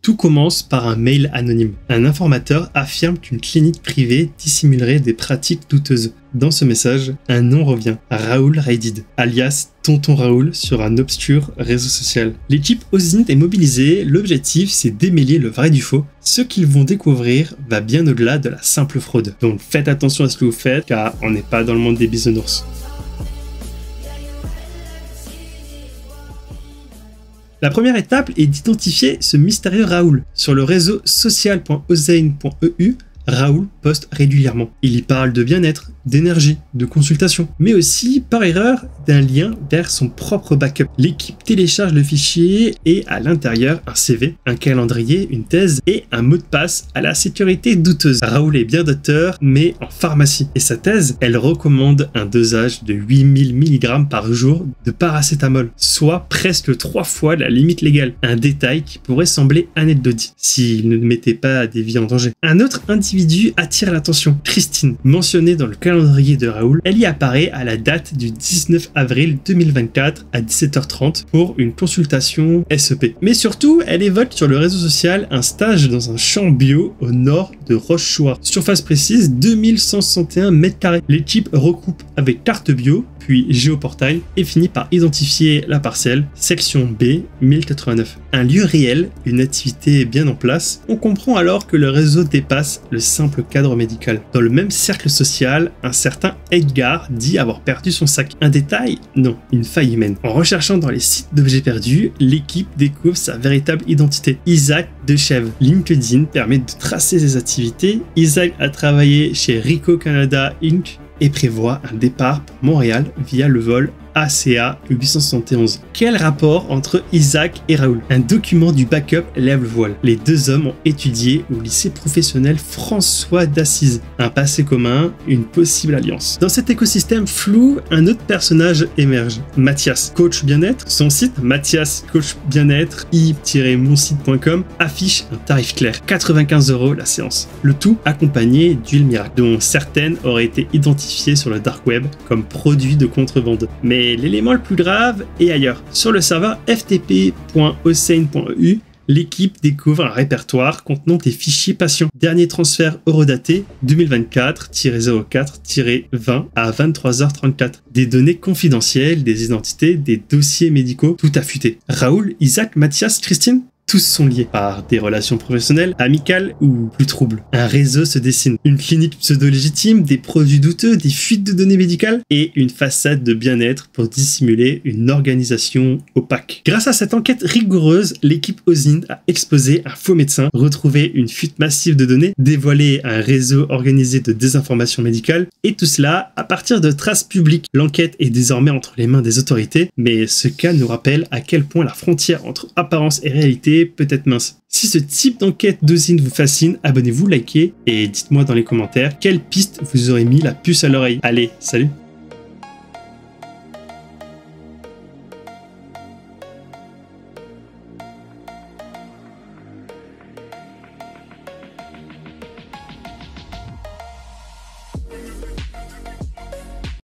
Tout commence par un mail anonyme. Un informateur affirme qu'une clinique privée dissimulerait des pratiques douteuses. Dans ce message, un nom revient, Raoul Raidid, alias Tonton Raoul sur un obscur réseau social. L'équipe OSINT est mobilisée, l'objectif c'est démêler le vrai du faux. Ce qu'ils vont découvrir va bien au-delà de la simple fraude. Donc faites attention à ce que vous faites car on n'est pas dans le monde des bisounours. La première étape est d'identifier ce mystérieux Raoul. Sur le réseau social.osein.eu, Raoul poste régulièrement. Il y parle de bien-être, d'énergie, de consultation, mais aussi, par erreur, d'un lien vers son propre backup. L'équipe télécharge le fichier et à l'intérieur un CV, un calendrier, une thèse et un mot de passe à la sécurité douteuse. Raoul est bien docteur, mais en pharmacie. Et sa thèse, elle recommande un dosage de 8000 mg par jour de paracétamol, soit presque 3 fois la limite légale. Un détail qui pourrait sembler anecdotique s'il ne mettait pas des vies en danger. Un autre individu attire l'attention, Christine, mentionnée dans le calendrier de Raoul. Elle y apparaît à la date du 19 avril 2024 à 17h30 pour une consultation SEP. Mais surtout, elle évoque sur le réseau social un stage dans un champ bio au nord de Rochechouart. Surface précise, 2161 m². L'équipe recoupe avec carte bio, puis géoportail et finit par identifier la parcelle, section B 1089. Un lieu réel, une activité bien en place. On comprend alors que le réseau dépasse le simple cadre médical. Dans le même cercle social, un certain Edgar dit avoir perdu son sac. Un détail? Non, une faille humaine. En recherchant dans les sites d'objets perdus, l'équipe découvre sa véritable identité. Isaac Dechèvre. LinkedIn permet de tracer ses activités. Isaac a travaillé chez Ricoh Canada Inc. et prévoit un départ pour Montréal via le vol ACA 871. Quel rapport entre Isaac et Raoul? Un document du backup lève le voile. Les deux hommes ont étudié au lycée professionnel François d'Assise. Un passé commun, une possible alliance. Dans cet écosystème flou, un autre personnage émerge. Mathias, coach bien-être. Son site, Mathias Coach Bien-être, i-monsite.com, affiche un tarif clair. 95 € la séance. Le tout accompagné d'huile miracle, dont certaines auraient été identifiées sur le dark web comme produits de contrebande. Mais l'élément le plus grave est ailleurs. Sur le serveur ftp.osein.eu, l'équipe découvre un répertoire contenant des fichiers patients. Dernier transfert horodaté 2024-04-20 à 23h34. Des données confidentielles, des identités, des dossiers médicaux, tout affûté. Raoul, Isaac, Mathias, Christine? Tous sont liés par des relations professionnelles, amicales ou plus troubles. Un réseau se dessine. Une clinique pseudo-légitime, des produits douteux, des fuites de données médicales et une façade de bien-être pour dissimuler une organisation opaque. Grâce à cette enquête rigoureuse, l'équipe OSINT a exposé un faux médecin, retrouvé une fuite massive de données, dévoilé un réseau organisé de désinformation médicale et tout cela à partir de traces publiques. L'enquête est désormais entre les mains des autorités, mais ce cas nous rappelle à quel point la frontière entre apparence et réalité peut être mince. Si ce type d'enquête d'OSINT vous fascine, abonnez-vous, likez et dites-moi dans les commentaires quelle piste vous aurez mis la puce à l'oreille. Allez, salut!